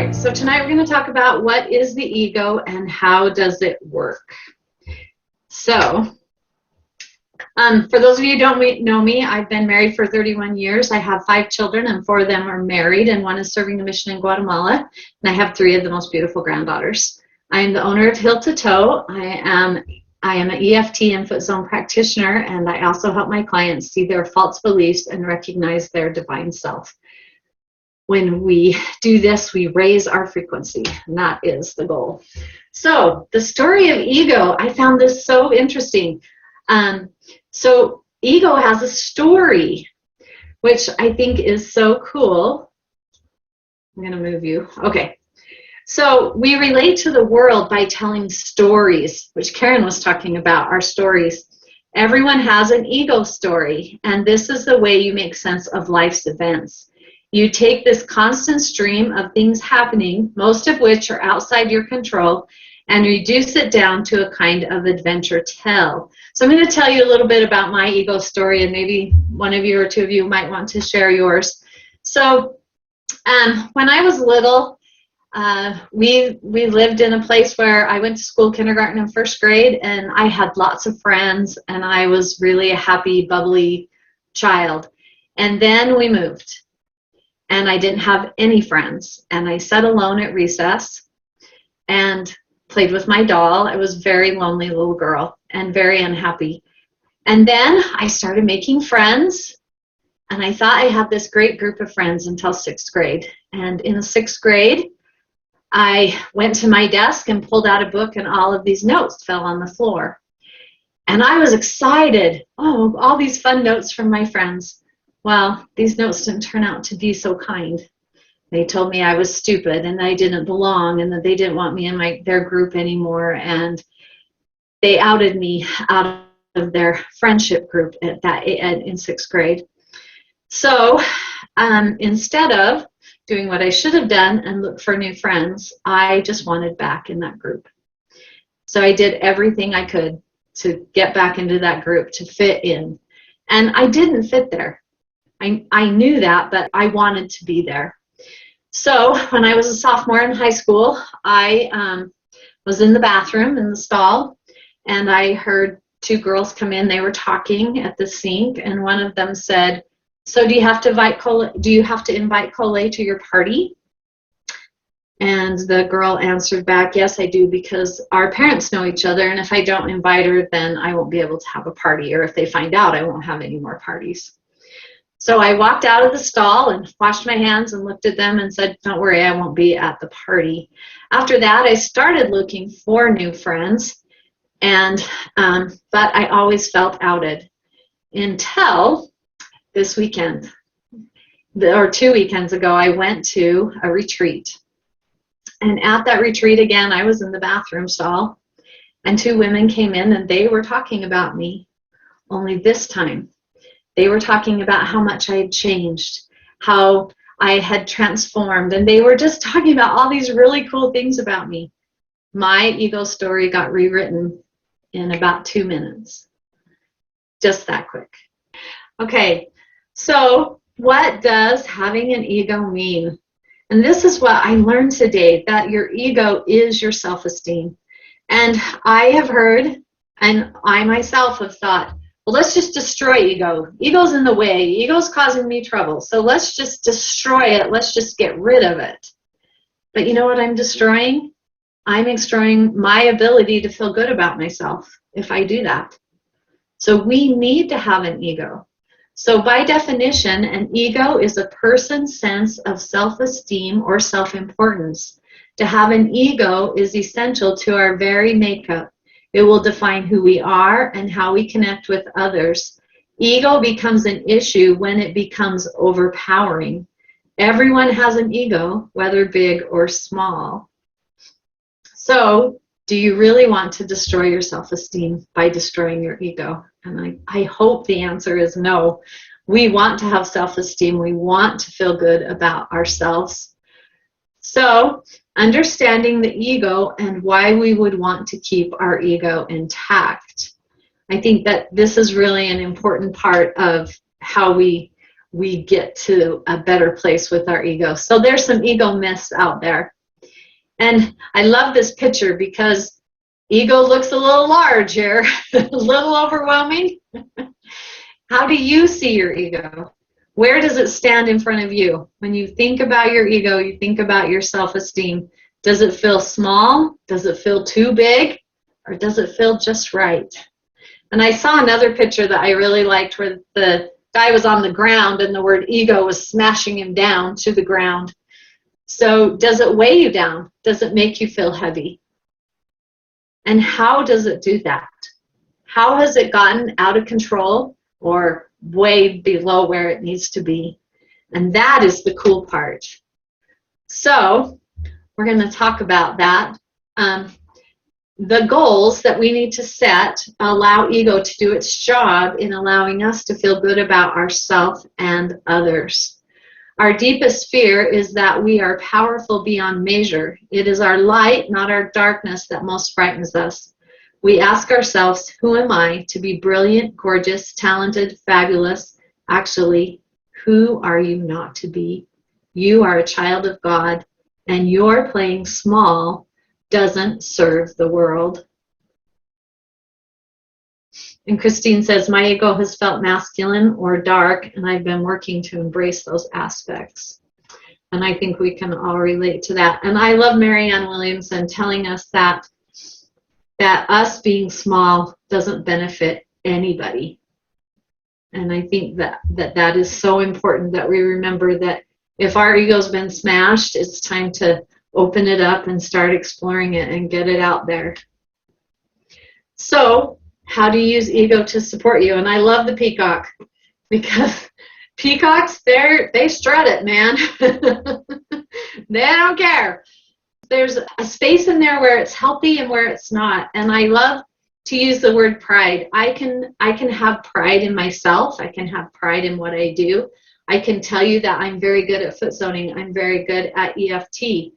right, so tonight we're going to talk about what is the ego and how does it work. So, for those of you who don't know me, I've been married for 31 years. I have 5 children, and 4 of them are married, and 1 is serving the mission in Guatemala, and I have 3 of the most beautiful granddaughters. I am the owner of 𝐬𝐻WG&x. I am an EFT and foot zone practitioner, and I also help my clients see their false beliefs and recognize their divine self. When we do this, we raise our frequency, and that is the goal. So the story of ego, I found this so interesting. So ego has a story, which I think is so cool. I'm going to move you. Okay. So we relate to the world by telling stories, which Karen was talking about, our stories. Everyone has an ego story, and this is the way you make sense of life's events. You take this constant stream of things happening, most of which are outside your control, and reduce it down to a kind of adventure tale. So I'm going to tell you a little bit about my ego story, and maybe one of you or 2 of you might want to share yours. So when I was little, we lived in a place where I went to school, kindergarten and 1st grade, and I had lots of friends, and I was really a happy, bubbly child. And then we moved, and I didn't have any friends, and I sat alone at recess and played with my doll. I was a very lonely little girl and very unhappy. And then I started making friends, and I thought I had this great group of friends until 6th grade. And in the 6th grade, I went to my desk and pulled out a book, and all of these notes fell on the floor. And I was excited. Oh, all these fun notes from my friends. Well, these notes didn't turn out to be so kind. They told me I was stupid and I didn't belong, and that they didn't want me in their group anymore, and they outed me out of their friendship group in 6th grade. So instead of doing what I should have done and look for new friends, I just wanted back in that group. So I did everything I could to get back into that group, to fit in. And I didn't fit there. I knew that, but I wanted to be there. So when I was a sophomore in high school, I was in the bathroom in the stall, and I heard 2 girls come in. They were talking at the sink, and one of them said, "So do you have to invite Kolae to your party?" And the girl answered back, "Yes, I do, because our parents know each other, and if I don't invite her, then I won't be able to have a party, or if they find out, I won't have any more parties." So I walked out of the stall and washed my hands and looked at them and said, "Don't worry, I won't be at the party." After that, I started looking for new friends, and but I always felt outed until this weekend, or 2 weekends ago. I went to a retreat, and at that retreat, again, I was in the bathroom stall, and 2 women came in, and they were talking about me, only this time they were talking about how much I had changed, how I had transformed, and they were just talking about all these really cool things about me. My ego story got rewritten in about 2 minutes. Just that quick. Okay, so what does having an ego mean? And this is what I learned today, that your ego is your self-esteem. And I have heard, and I myself have thought, well, let's just destroy ego. Ego's in the way. Ego's causing me trouble. So let's just destroy it. Let's just get rid of it. But you know what I'm destroying? I'm destroying my ability to feel good about myself if I do that. So we need to have an ego. So by definition, an ego is a person's sense of self-esteem or self-importance. To have an ego is essential to our very makeup. It will define who we are and how we connect with others. Ego becomes an issue when it becomes overpowering. Everyone has an ego, whether big or small. So, do you really want to destroy your self-esteem by destroying your ego? And I hope the answer is no. We want to have self-esteem. We want to feel good about ourselves. So, understanding the ego and why we would want to keep our ego intact. I think that this is really an important part of how we get to a better place with our ego. So there's some ego myths out there. And I love this picture because ego looks a little large here, a little overwhelming. How do you see your ego? Where does it stand in front of you? When you think about your ego, you think about your self-esteem. Does it feel small? Does it feel too big? Or does it feel just right? And I saw another picture that I really liked where the guy was on the ground and the word ego was smashing him down to the ground. So does it weigh you down? Does it make you feel heavy? And how does it do that? How has it gotten out of control or way below where it needs to be? And that is the cool part. So we're going to talk about that. The goals that we need to set allow ego to do its job in allowing us to feel good about ourselves and others. Our deepest fear is that we are powerful beyond measure. It is our light, not our darkness, that most frightens us. We ask ourselves, who am I to be brilliant, gorgeous, talented, fabulous? Actually, who are you not to be? You are a child of God, and your playing small doesn't serve the world. And Christine says, my ego has felt masculine or dark, and I've been working to embrace those aspects. And I think we can all relate to that. And I love Marianne Williamson telling us that us being small doesn't benefit anybody. And I think that is so important that we remember that if our ego's been smashed, it's time to open it up and start exploring it and get it out there. So, how do you use ego to support you? And I love the peacock because peacocks, they strut it, man. They don't care. There's a space in there where it's healthy and where it's not. And I love to use the word pride. I can have pride in myself. I can have pride in what I do. I can tell you that I'm very good at foot zoning. I'm very good at EFT.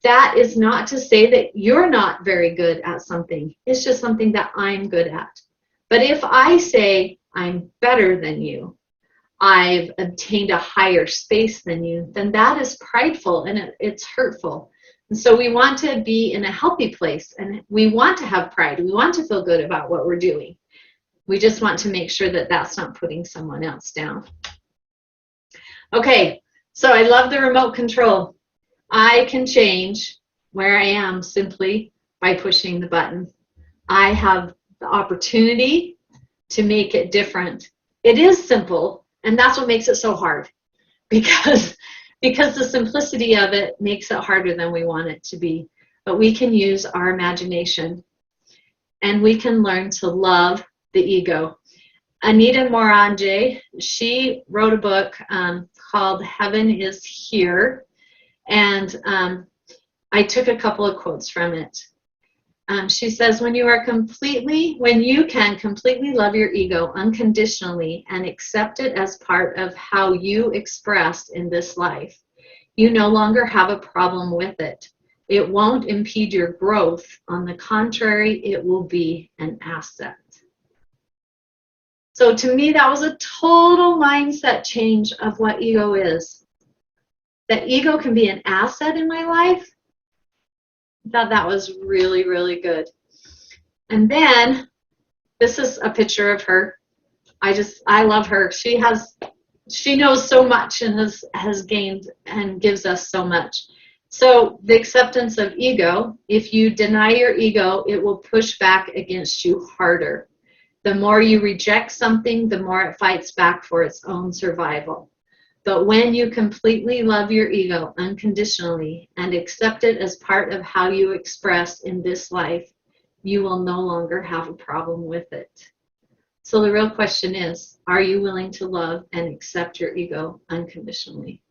That is not to say that you're not very good at something. It's just something that I'm good at. But if I say I'm better than you, I've obtained a higher space than you, then that is prideful and it's hurtful. And so we want to be in a healthy place, and we want to have pride. We want to feel good about what we're doing. We just want to make sure that that's not putting someone else down. Okay, so I love the remote control. I can change where I am simply by pushing the button. I have the opportunity to make it different. It is simple, and that's what makes it so hard, because the simplicity of it makes it harder than we want it to be. But we can use our imagination, and we can learn to love the ego. Anita Moranje, she wrote a book called Heaven is Here. And I took a couple of quotes from it. She says, when you can completely love your ego unconditionally and accept it as part of how you express in this life, you no longer have a problem with it. It won't impede your growth. On the contrary, it will be an asset. So to me, that was a total mindset change of what ego is. That ego can be an asset in my life. I thought that was really, really good. And then, this is a picture of her. I love her. She knows so much and has gained and gives us so much. So the acceptance of ego, if you deny your ego, it will push back against you harder. The more you reject something, the more it fights back for its own survival. But when you completely love your ego unconditionally and accept it as part of how you express in this life, you will no longer have a problem with it. So the real question is, are you willing to love and accept your ego unconditionally?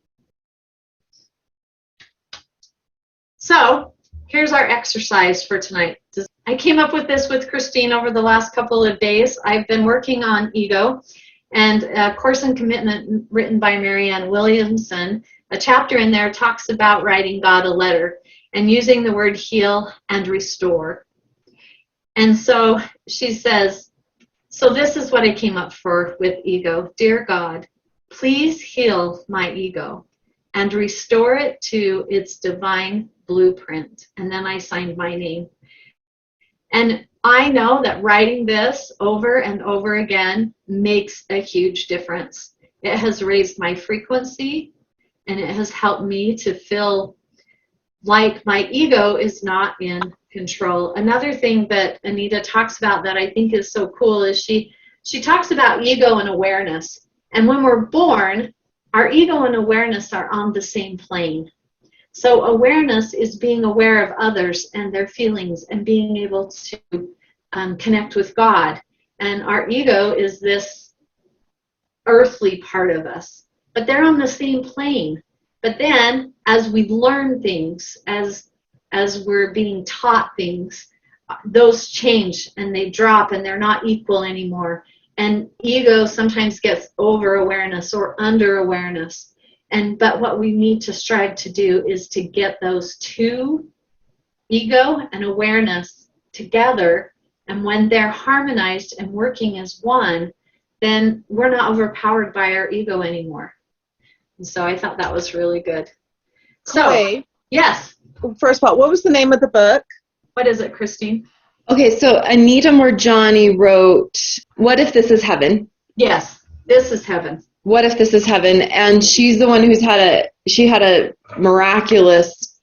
So here's our exercise for tonight. I came up with this with Christine over the last couple of days. I've been working on ego. And A Course in Commitment, written by Marianne Williamson, a chapter in there talks about writing God a letter and using the word heal and restore. And so she says, so this is what I came up for with ego. Dear God, please heal my ego and restore it to its divine blueprint. And then I signed my name. And I know that writing this over and over again makes a huge difference. It has raised my frequency, and it has helped me to feel like my ego is not in control. Another thing that Anita talks about that I think is so cool is she talks about ego and awareness. And when we're born, our ego and awareness are on the same plane. So awareness is being aware of others and their feelings and being able to connect with God. And our ego is this earthly part of us. But they're on the same plane. But then, as we learn things, as we're being taught things, those change and they drop and they're not equal anymore. And ego sometimes gets over awareness or under awareness. But what we need to strive to do is to get those two, ego and awareness, together. And when they're harmonized and working as one, then we're not overpowered by our ego anymore. And so I thought that was really good. Kolae, So, yes. First of all, what was the name of the book? What is it, Christine? Okay, so Anita Morjani wrote, What If This Is Heaven? Yes, This Is Heaven. What If This Is Heaven? And she's the one who's had a miraculous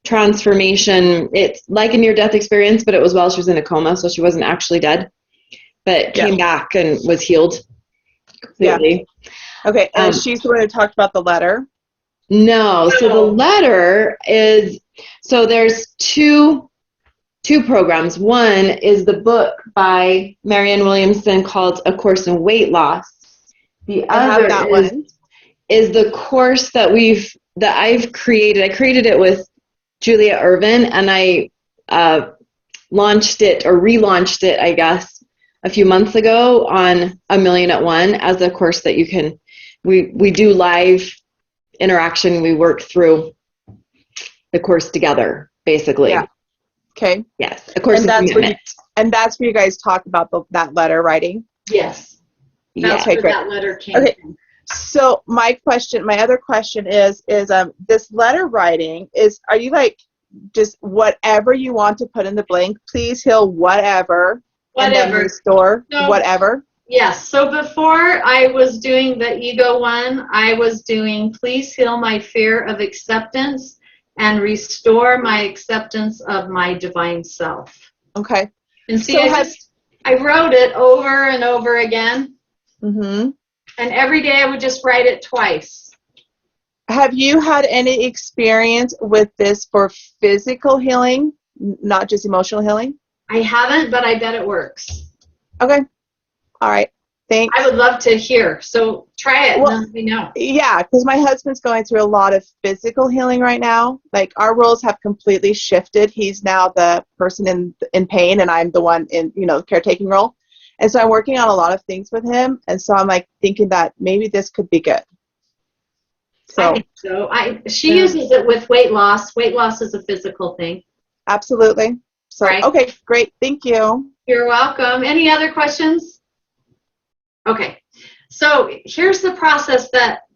transformation. It's like a near-death experience, but it was while she was in a coma, so she wasn't actually dead, but came back and was healed completely. Yeah. Okay, and she's the one who talked about the letter. No, so the letter is, so there's two programs. One is the book by Marianne Williamson called A Course in Weight Loss. The other is the course that I've created. I created it with Julia Irvin, and I launched it or relaunched it, I guess, a few months ago on A Million at One as a course that you can, we do live interaction. We work through the course together, basically. Yeah. Okay. Yes. A course in commitment. And that's where you guys talk about that letter writing? Yes. That's where that letter came from. So my other question is this letter writing are you like just whatever you want to put in the blank, please heal whatever. And then restore whatever? Yes. So before I was doing the ego one, I was doing please heal my fear of acceptance and restore my acceptance of my divine self. Okay. And see, I wrote it over and over again. Mm-hmm. And every day I would just write it twice. Have you had any experience with this for physical healing, not just emotional healing? I haven't, but I bet it works. Okay. All right. Thanks. I would love to hear. So try it and let me know. Yeah, because my husband's going through a lot of physical healing right now. Like our roles have completely shifted. He's now the person in pain, and I'm the one in the caretaking role. And so I'm working on a lot of things with him. And so I'm like thinking that maybe this could be good. So I think so. She uses it with weight loss. Weight loss is a physical thing. Absolutely. So okay, great. Thank you. You're welcome. Any other questions? Okay. So here's the process that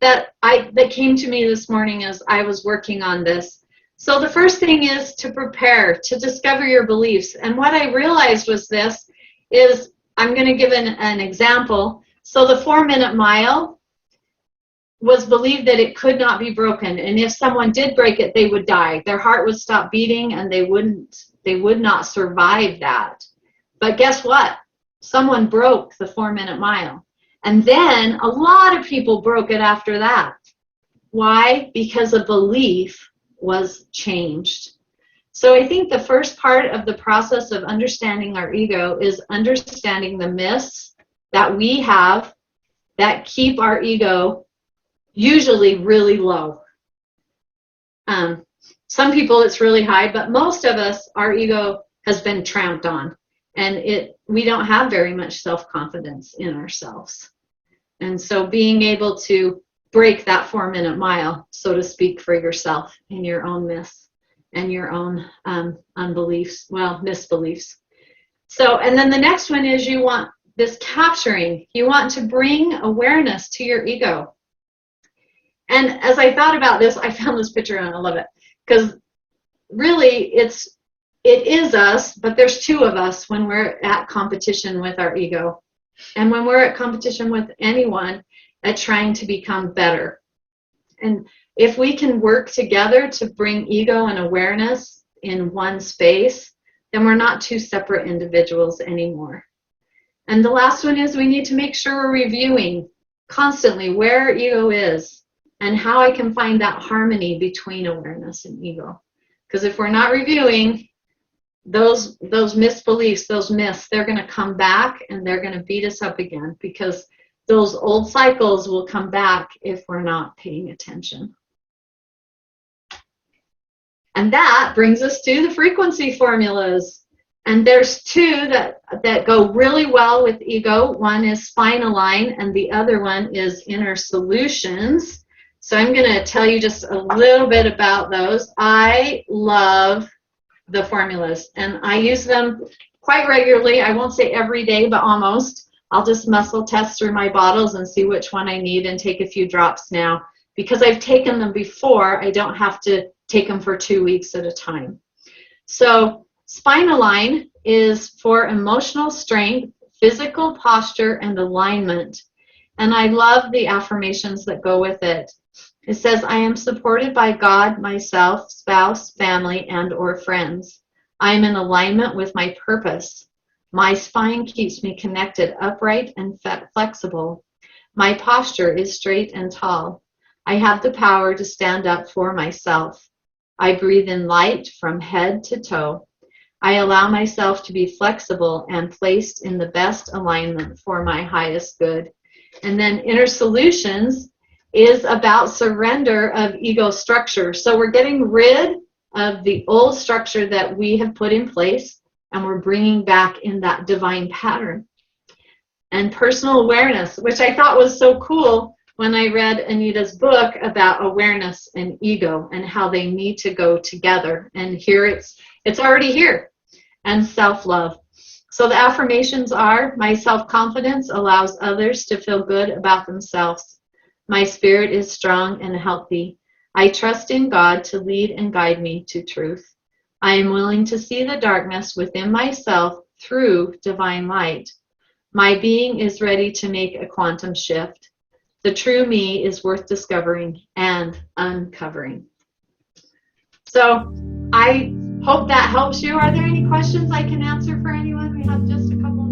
came to me this morning as I was working on this. So the first thing is to prepare, to discover your beliefs. And what I realized was this is, I'm going to give an example. So the 4-minute mile was believed that it could not be broken. And if someone did break it, they would die. Their heart would stop beating and they would not survive that. But guess what? Someone broke the 4-minute mile. And then a lot of people broke it after that. Why? Because a belief was changed. So I think the first part of the process of understanding our ego is understanding the myths that we have that keep our ego usually really low. Some people it's really high, but most of us, our ego has been tramped on, and we don't have very much self-confidence in ourselves. And so being able to break that 4-minute mile, so to speak, for yourself in your own myths and your own misbeliefs. So, and then the next one is you want this capturing. You want to bring awareness to your ego. And as I thought about this, I found this picture and I love it. Because really it is us, but there's two of us when we're at competition with our ego. And when we're at competition with anyone at trying to become better. And if we can work together to bring ego and awareness in one space, then we're not two separate individuals anymore. And the last one is we need to make sure we're reviewing constantly where ego is and how I can find that harmony between awareness and ego. Because if we're not reviewing, those misbeliefs, those myths, they're going to come back and they're going to beat us up again, because those old cycles will come back if we're not paying attention. And that brings us to the frequency formulas. And there's two that go really well with ego. One is spine align, and the other one is inner solutions. So I'm going to tell you just a little bit about those. I love the formulas, and I use them quite regularly. I won't say every day, but almost. I'll just muscle test through my bottles and see which one I need and take a few drops now. Because I've taken them before, I don't have to take them for 2 weeks at a time. So spine align is for emotional strength, physical posture, and alignment. And I love the affirmations that go with it. It says, I am supported by God, myself, spouse, family, and or friends. I am in alignment with my purpose. My spine keeps me connected, upright, and flexible. My posture is straight and tall. I have the power to stand up for myself. I breathe in light from head to toe. I allow myself to be flexible and placed in the best alignment for my highest good. And then inner solutions is about surrender of ego structure. So we're getting rid of the old structure that we have put in place, and we're bringing back in that divine pattern. And personal awareness, which I thought was so cool when I read Anita's book about awareness and ego and how they need to go together. And here it's already here. And self-love. So the affirmations are, my self-confidence allows others to feel good about themselves. My spirit is strong and healthy. I trust in God to lead and guide me to truth. I am willing to see the darkness within myself through divine light. My being is ready to make a quantum shift. The true me is worth discovering and uncovering. So I hope that helps you. Are there any questions I can answer for anyone? We have just a couple